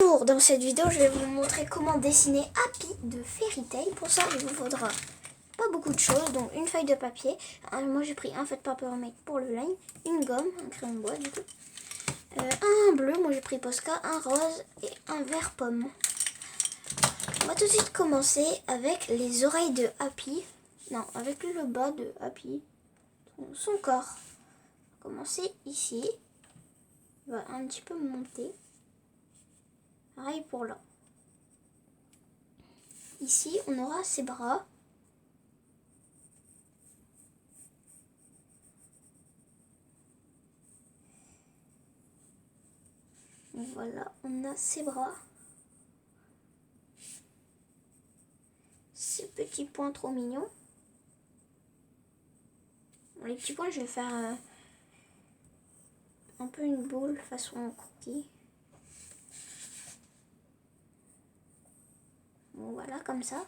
Bonjour, dans cette vidéo je vais vous montrer comment dessiner Happy de Fairy Tail. Pour ça il vous faudra pas beaucoup de choses, donc une feuille de papier, moi j'ai pris un feuille de Papermate pour le line, une gomme, un crayon de bois du coup, un bleu, moi j'ai pris Posca, un rose et un vert pomme. On va tout de suite commencer avec les oreilles de Happy, non avec le bas de Happy, son corps. On va commencer ici, on va un petit peu monter. Pareil pour là. Ici, on aura ses bras. Voilà, on a ses bras. Ces petits points trop mignons. Bon, les petits points, je vais faire un peu une boule façon cookie. Bon, voilà, comme ça.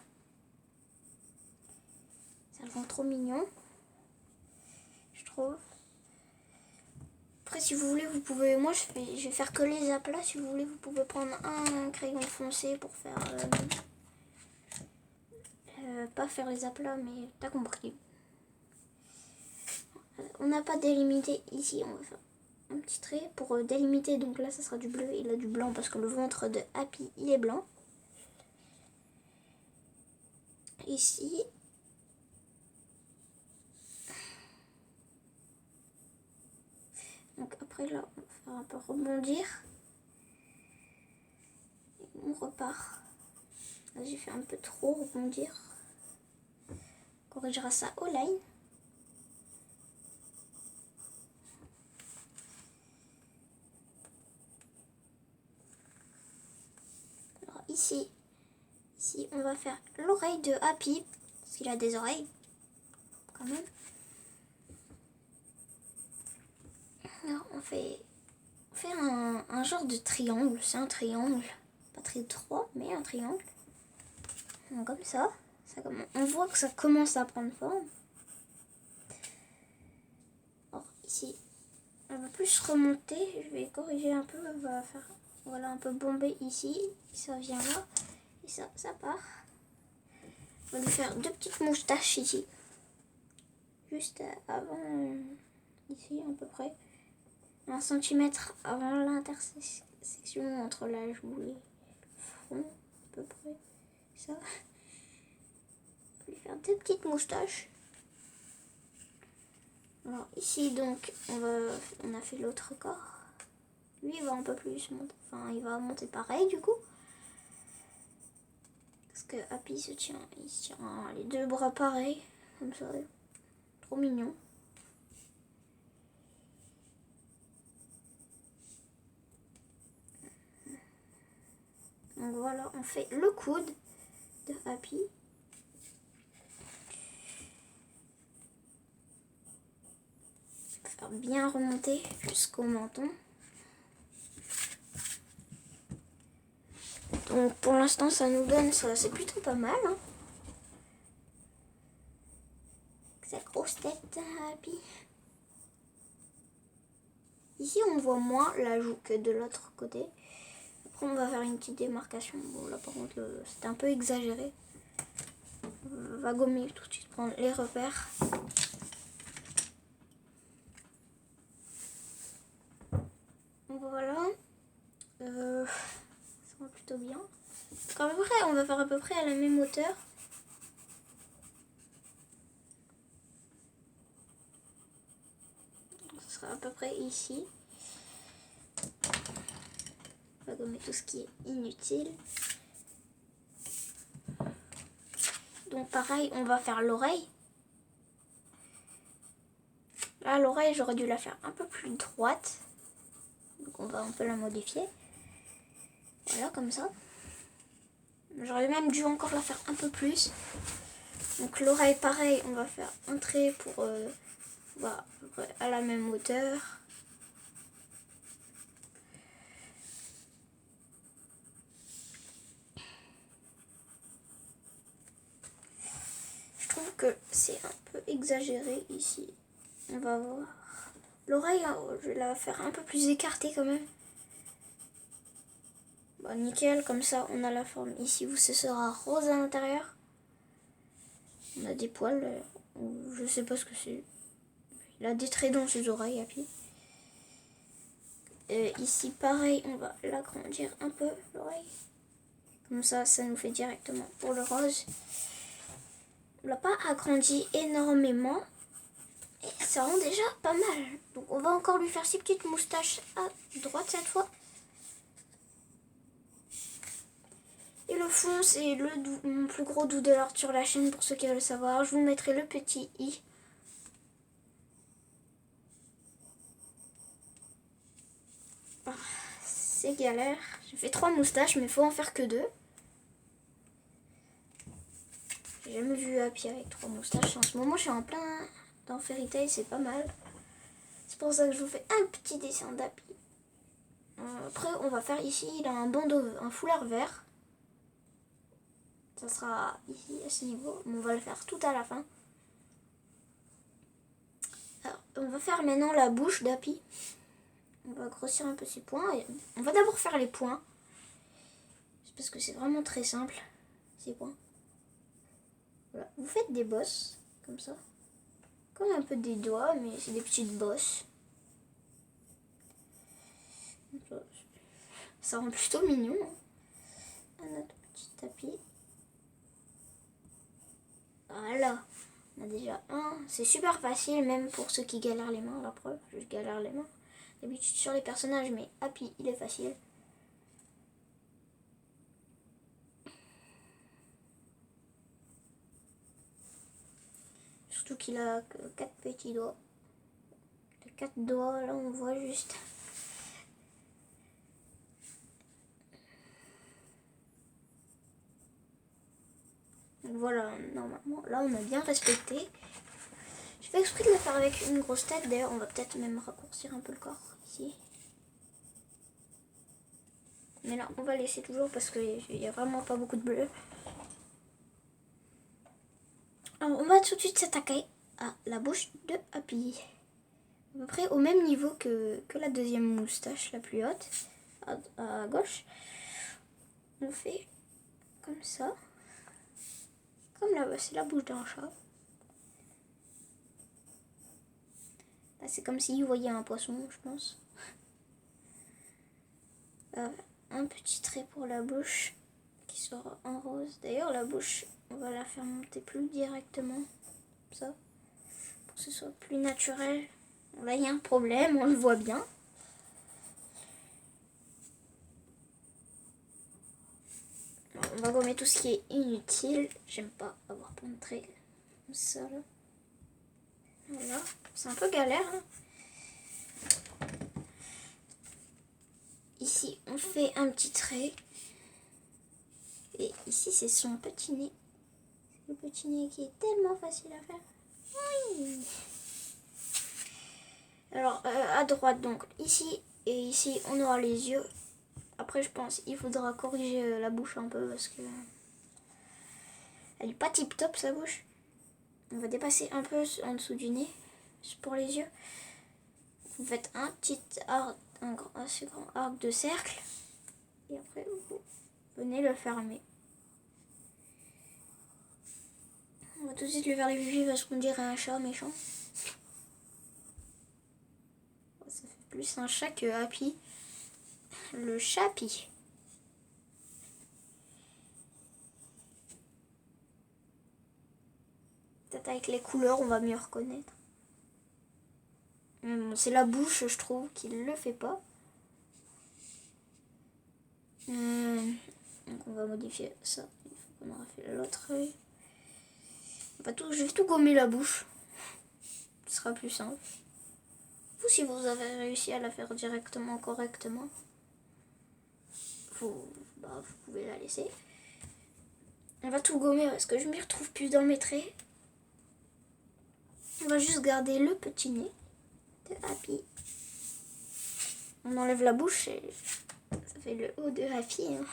Ça le rend trop mignon, je trouve. Après, si vous voulez, vous pouvez... Moi, je vais faire que les aplats. Si vous voulez, vous pouvez prendre un crayon foncé pour faire... pas faire les aplats, mais t'as compris. On n'a pas délimité ici. On va faire un petit trait pour délimiter. Donc là, ça sera du bleu et là, du blanc parce que le ventre de Happy, il est blanc. Ici. Donc après là, on va faire un peu rebondir. Et on repart. Là, j'ai fait un peu trop rebondir. On corrigera ça au line. Alors ici, on va faire l'oreille de Happy. Parce qu'il a des oreilles. Quand même. Alors on fait un genre de triangle. C'est un triangle. Pas très droit, mais un triangle. Donc, comme ça. On voit que ça commence à prendre forme. Alors ici, on va plus remonter. Je vais corriger un peu. On va faire voilà, un peu bombé ici. Ça vient là. Et ça part. On va lui faire deux petites moustaches ici. Juste avant, ici à peu près. 1 centimètre avant l'intersection entre la joue et le front. À peu près. Ça. On va lui faire deux petites moustaches. Alors ici donc on a fait l'autre corps. Lui il va un peu plus monter. Enfin il va monter pareil du coup. Parce que Happy il se tient les deux bras pareils. Comme ça. Trop mignon. Donc voilà, on fait le coude de Happy. Faire bien remonter jusqu'au menton. Donc pour l'instant ça nous donne ça, c'est plutôt pas mal. Hein. Sa grosse tête Happy. Ici on voit moins la joue que de l'autre côté. Après on va faire une petite démarcation. Bon là par contre c'est un peu exagéré. On va gommer tout de suite, prendre les repères. Voilà. Ça va plutôt bien. Donc, à peu près, on va faire à peu près à la même hauteur. Donc, ce sera à peu près ici. On va gommer tout ce qui est inutile. Donc pareil, on va faire l'oreille. Là, l'oreille, j'aurais dû la faire un peu plus droite. Donc on va un peu la modifier. Voilà, comme ça. J'aurais même dû encore la faire un peu plus. Donc l'oreille, pareil, on va faire un trait pour voilà, à peu près à la même hauteur. Je trouve que c'est un peu exagéré ici. On va voir. L'oreille, je vais la faire un peu plus écartée quand même. Bah, Bah, nickel, comme ça on a la forme ici où ce sera rose à l'intérieur. On a des poils, je sais pas ce que c'est. Il a des traits dans ses oreilles, Happy. Ici pareil, on va l'agrandir un peu l'oreille. Comme ça, ça nous fait directement pour le rose. On l'a pas agrandi énormément. Et ça rend déjà pas mal. Donc on va encore lui faire ses petites moustaches à droite cette fois. Et le fond, c'est mon plus gros doodle art sur la chaîne pour ceux qui veulent savoir. Je vous mettrai le petit i. Ah, c'est galère. J'ai fait 3 moustaches, mais il faut en faire que 2. J'ai jamais vu Happy avec 3 moustaches. En ce moment, je suis en plein dans Fairy Tail, c'est pas mal. C'est pour ça que je vous fais un petit dessin d'Happy. Après, on va faire ici, il a un bandeau, un foulard vert. Ça sera ici, à ce niveau. Mais on va le faire tout à la fin. Alors, on va faire maintenant la bouche d'Happy. On va grossir un peu ses points. Et on va d'abord faire les points. Parce que c'est vraiment très simple, ces points. Voilà. Vous faites des bosses, comme ça. Comme un peu des doigts, mais c'est des petites bosses. Ça rend plutôt mignon. Un autre petit tapis. Voilà. On a déjà un. C'est super facile, même pour ceux qui galèrent les mains. La preuve, je galère les mains. D'habitude sur les personnages, mais Happy, il est facile. Surtout qu'il a que 4 petits doigts. Les 4 doigts, là, on voit juste. Donc voilà, normalement, là, on a bien respecté. Je fais exprès de le faire avec une grosse tête. D'ailleurs, on va peut-être même raccourcir un peu le corps ici. Mais là, on va laisser toujours parce qu'il n'y a vraiment pas beaucoup de bleu. Alors, on va tout de suite s'attaquer à la bouche de Happy. À peu près au même niveau que la deuxième moustache, la plus haute, à gauche. On fait comme ça. Comme là-bas, c'est la bouche d'un chat. Là, c'est comme s'il voyait un poisson, je pense. Un petit trait pour la bouche qui sera en rose. D'ailleurs, la bouche, on va la faire monter plus directement. Comme ça. Pour que ce soit plus naturel. Là, il y a un problème, on le voit bien. Alors, on va gommer tout ce qui est inutile. J'aime pas avoir plein de traits comme ça, là. Voilà. C'est un peu galère, hein. Ici, on fait un petit trait. Et ici, c'est son petit nez. Le petit nez qui est tellement facile à faire. Oui. Alors, à droite, donc, ici et ici, on aura les yeux. Après, je pense il faudra corriger la bouche un peu parce que elle est pas tip top, sa bouche. On va dépasser un peu en dessous du nez pour les yeux. Vous faites un petit arc, un assez grand arc de cercle. Et après, vous venez le fermer. On va tout de suite lui faire les pupilles parce qu'on dirait un chat méchant. Ça fait plus un chat que Happy. Le chapi. Peut-être avec les couleurs, on va mieux reconnaître. C'est la bouche, je trouve, qui ne le fait pas. Donc on va modifier ça. Il faut qu'on aura fait l'autre œil. Je vais tout gommer la bouche. Ce sera plus simple. Vous, si vous avez réussi à la faire directement, correctement, vous pouvez la laisser. On va tout gommer parce que je m'y retrouve plus dans mes traits. On va juste garder le petit nez de Happy. On enlève la bouche et ça fait le haut de Happy. Hein.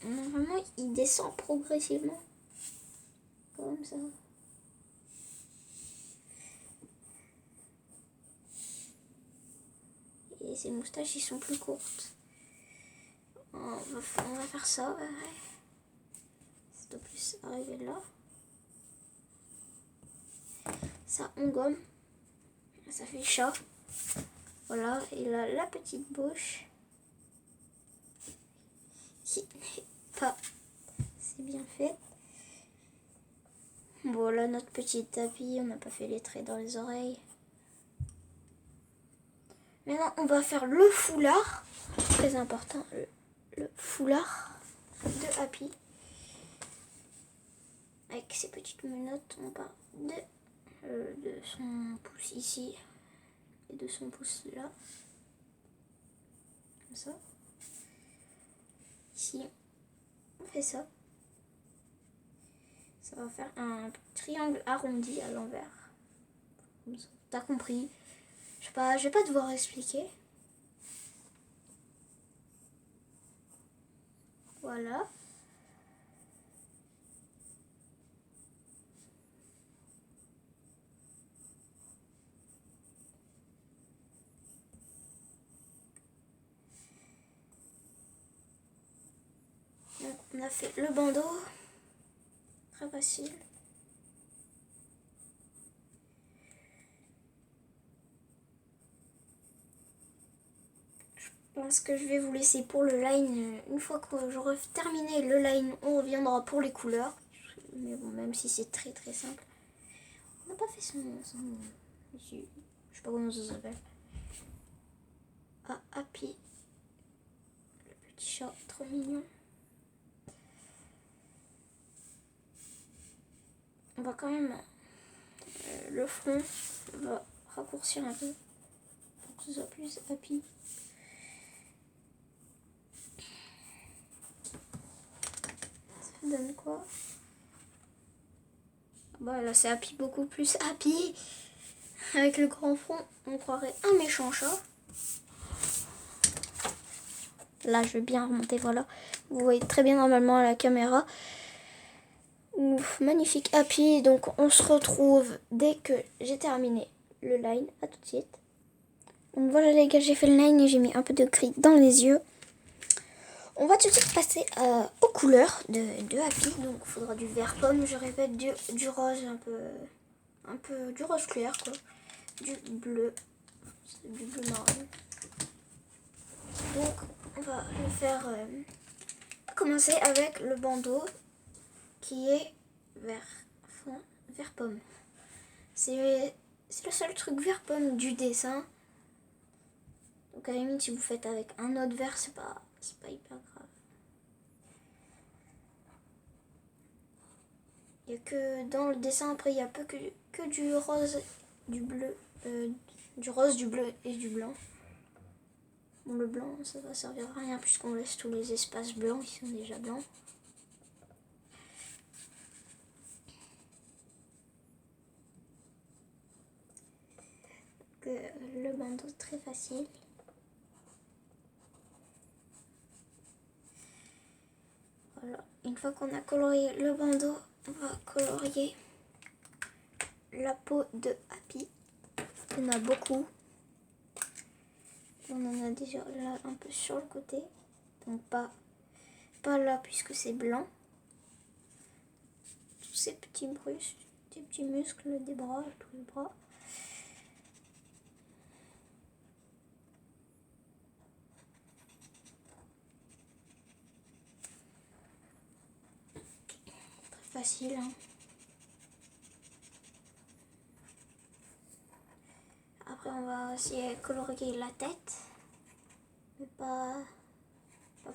Normalement, il descend progressivement. Comme ça. et ses moustaches ils sont plus courtes. On va faire ça. Ouais. Ça doit plus arriver là. Ça on gomme. Ça fait chat. Voilà, il a la petite bouche. Qui n'est pas. C'est bien fait. Voilà notre petit tapis. On n'a pas fait les traits dans les oreilles. Maintenant, on va faire le foulard. Très important, le foulard de Happy. Avec ses petites menottes, on part de son pouce ici et de son pouce là. Comme ça. Ici, on fait ça. Ça va faire un triangle arrondi à l'envers. Comme ça. T'as compris? Je vais pas devoir expliquer. Voilà. Donc, on a fait le bandeau. Très facile. Je pense que je vais vous laisser pour le line. Une fois que j'aurai terminé le line, on reviendra pour les couleurs. Mais bon, même si c'est très très simple. On n'a pas fait son je sais pas comment ça s'appelle. Ah, Happy. Le petit chat, trop mignon. On va quand même le front, on va raccourcir un peu pour que ce soit plus Happy. Ça donne quoi? Bah là c'est Happy, beaucoup plus Happy. Avec le grand front, on croirait un méchant chat. Là je vais bien remonter, voilà. Vous voyez très bien normalement à la caméra. Ouf, magnifique Happy. Donc on se retrouve dès que j'ai terminé le line. À tout de suite. Donc voilà les gars, j'ai fait le line et j'ai mis un peu de gris dans les yeux. On va tout de suite passer aux couleurs de Happy. Donc il faudra du vert pomme, je répète, du rose un peu du rose clair quoi. Du bleu marron. Donc on va le faire commencer avec le bandeau qui est vert pomme. C'est le seul truc vert pomme du dessin. Donc à la limite si vous faites avec un autre vert, c'est pas hyper grave. Il n'y a que dans le dessin après il n'y a que du rose, du bleu, du rose, du bleu et du blanc. Bon, le blanc ça va servir à rien puisqu'on laisse tous les espaces blancs qui sont déjà blancs. Le bandeau très facile. Voilà. Une fois qu'on a colorié le bandeau, on va colorier la peau de Happy. Il y en a beaucoup. On en a déjà là un peu sur le côté. Donc pas là puisque c'est blanc. Tous ces petits muscles des bras, tous les bras. Très facile, hein. Après on va aussi colorier la tête. Mais pas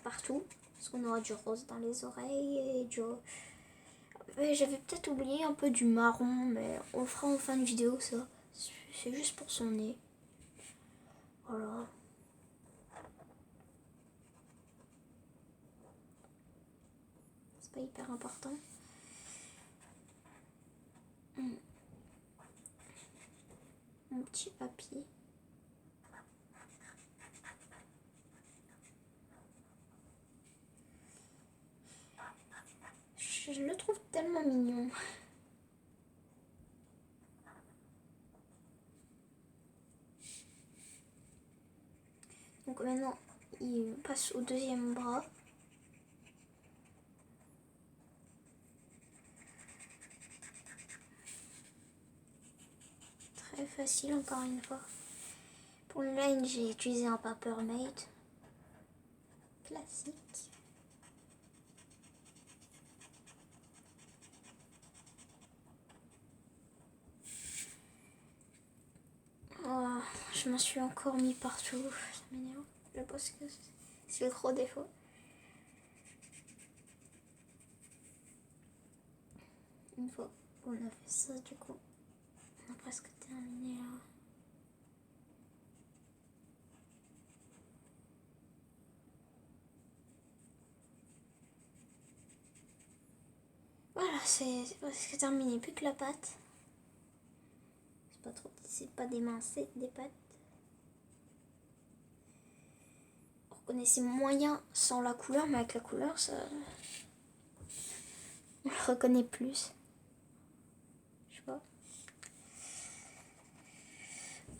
partout. Parce qu'on aura du rose dans les oreilles et du... J'avais peut-être oublié un peu du marron, mais on le fera en fin de vidéo ça. C'est juste pour son nez. Voilà. C'est pas hyper important. Mon petit Happy. Je le trouve tellement mignon. maintenant, il passe au deuxième bras. Très facile encore une fois. Pour le line, j'ai utilisé un Papermate classique. Oh, je m'en suis encore mis partout. Ça m'énerve. Je pense que c'est le gros défaut. Une fois qu'on a fait ça, du coup, on a presque terminé là. Voilà, c'est presque terminé. Plus que la pâte. C'est pas des mains, c'est des pattes. Vous reconnaissez moyen sans la couleur, mais avec la couleur, ça, on le reconnaît plus. Je sais pas.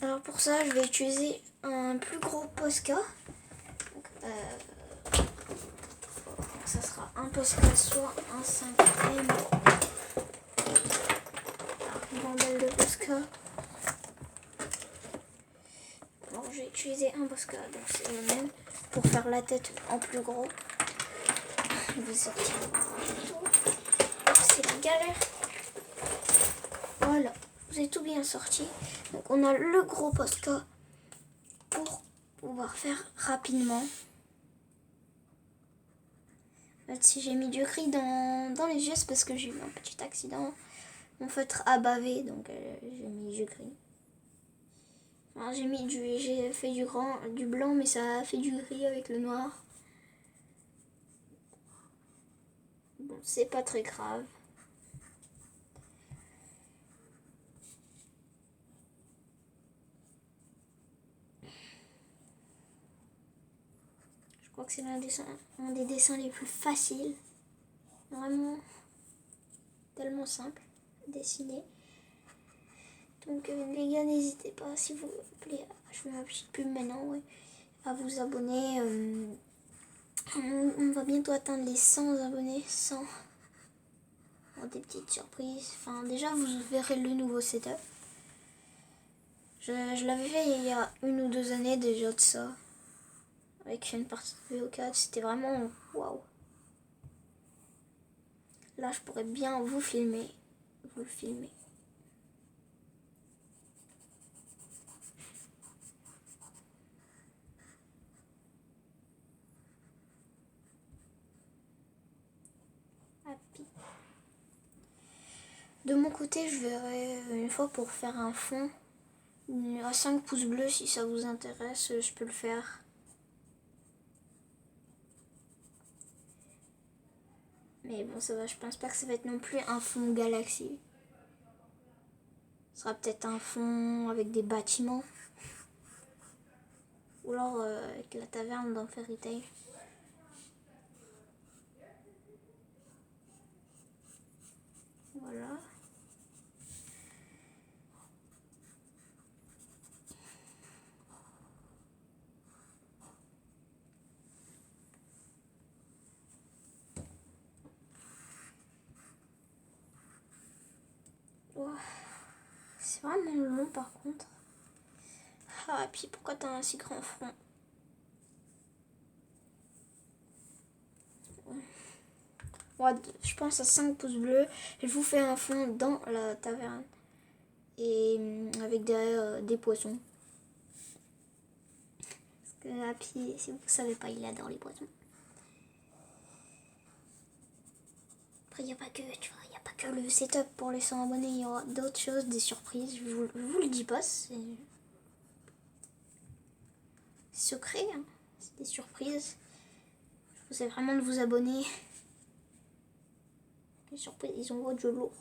Alors pour ça, je vais utiliser un plus gros Posca. Donc, ça sera un Posca, soit un 5e. Une rondelle de Posca. Alors j'ai utilisé un Posca, donc c'est le même. Pour faire la tête en plus gros. Je vais sortir. C'est la galère. Voilà, vous avez tout bien sorti. Donc on a le gros Posca pour pouvoir faire rapidement. En fait, si j'ai mis du gris dans les yeux, c'est parce que j'ai eu un petit accident. Mon feutre a bavé, donc j'ai mis du gris. Enfin, j'ai fait du blanc, mais ça a fait du gris avec le noir. Bon, c'est pas très grave. Je crois que c'est un des dessins les plus faciles. Vraiment tellement simple à dessiner. Donc les gars, n'hésitez pas, s'il vous plaît, je fais ma petite pub maintenant, ouais, à vous abonner. On va bientôt atteindre les 100 abonnés, 100. Bon, des petites surprises. Enfin, déjà, vous verrez le nouveau setup. Je l'avais fait il y a 1 ou 2 années déjà de ça. Avec une partie de VO4, c'était vraiment waouh. Là, je pourrais bien vous filmer. Vous le filmer. Happy. De mon côté, je verrai une fois pour faire un fond à 5 pouces bleus. Si ça vous intéresse, je peux le faire. Mais bon, ça va, je pense pas que ça va être non plus un fond galaxie. Ce sera peut-être un fond avec des bâtiments. Ou alors avec la taverne dans Fairy Tail. Voilà. Oh, c'est vraiment long par contre. Ah, et puis pourquoi t'as un si grand front? Ouais, je pense à 5 pouces bleus. Je vous fais un fond dans la taverne. Et avec derrière des poissons. Parce que Happy, si vous savez pas, il adore les poissons. Après, il n'y a pas que, tu vois, il n'y a pas que le setup pour les 100 abonnés. Il y aura d'autres choses, des surprises. Je vous le dis pas, c'est secret, hein. C'est des surprises. Je vous conseille vraiment de vous abonner. Les surprises, ils ont votre jeu lourd.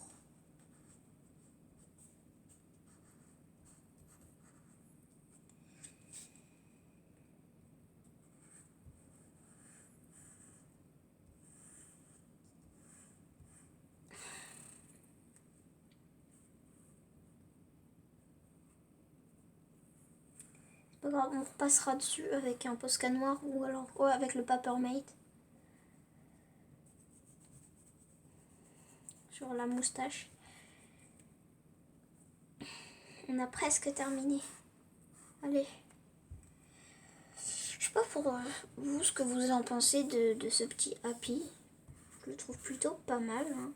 pas grave, on repassera dessus avec un Posca noir ou alors avec le Papermate. Sur la moustache. On a presque terminé. Allez. Je sais pas pour vous ce que vous en pensez de ce petit Happy. Je le trouve plutôt pas mal. Hein.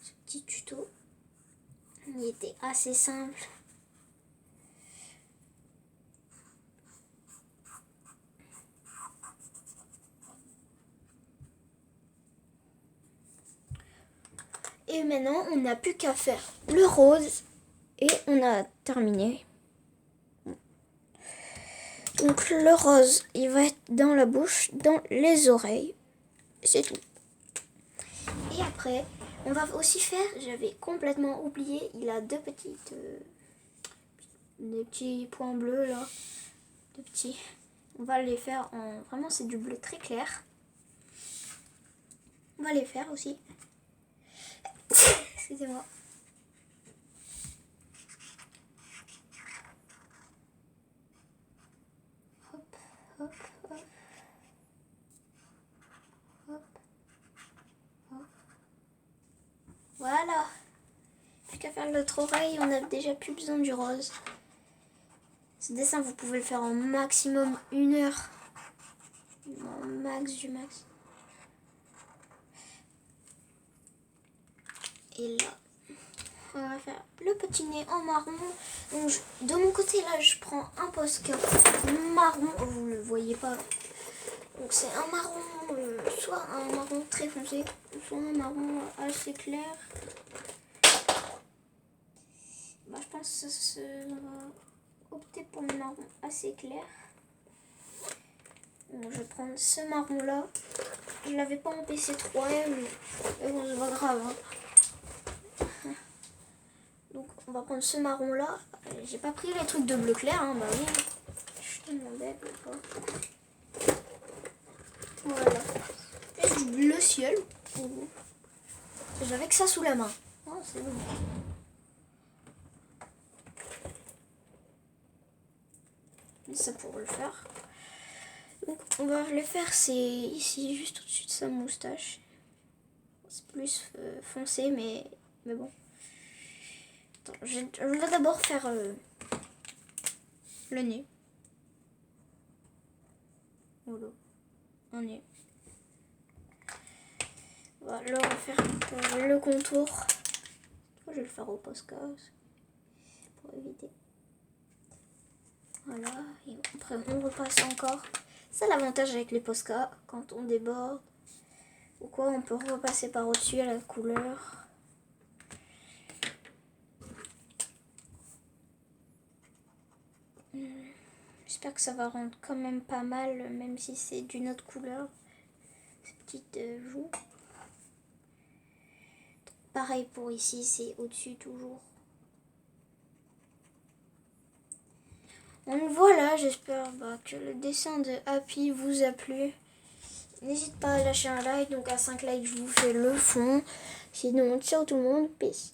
Ce petit tuto. Il était assez simple. Et maintenant, on n'a plus qu'à faire le rose. Et on a terminé. Donc le rose, il va être dans la bouche, dans les oreilles. C'est tout. Et après, on va aussi faire, j'avais complètement oublié, il a des petits points bleus là. Deux petits. On va les faire en... Vraiment, c'est du bleu très clair. On va les faire aussi. Excusez-moi. Hop, hop, hop. Hop. Hop. Voilà. Plus qu'à faire l'autre oreille, on a déjà plus besoin du rose. Ce dessin, vous pouvez le faire en maximum 1 heure. En max du max. Et là, on va faire le petit nez en marron. Donc, de mon côté, là, je prends un Posca marron. Vous le voyez pas. Donc, c'est un marron, soit un marron très foncé, soit un marron assez clair. Bah, je pense que on va opter pour le marron assez clair. Donc, je vais prendre ce marron là. Je l'avais pas en PC3, mais bon, c'est pas grave. Hein. Donc on va prendre ce marron là. J'ai pas pris les trucs de bleu clair, hein, bah oui. Je suis tellement bête ou pas. Voilà. Et du bleu ciel. J'avais que ça sous la main. Oh, c'est bon. Mais ça pour le faire. Donc on va le faire, c'est ici juste au-dessus de sa moustache. C'est plus foncé, mais bon. Attends, je vais d'abord faire le nez. Voilà, un nez. Voilà, là on va faire le contour. Je vais le faire au Posca pour éviter. Voilà, et après on repasse encore. C'est l'avantage avec les Posca, quand on déborde ou quoi, on peut repasser par au-dessus à la couleur. J'espère que ça va rendre quand même pas mal, même si c'est d'une autre couleur. Ces petites joues. Pareil pour ici, c'est au-dessus toujours. Donc voilà, j'espère que le dessin de Happy vous a plu. N'hésitez pas à lâcher un like, donc à 5 likes je vous fais le fond. Sinon, ciao tout le monde, peace.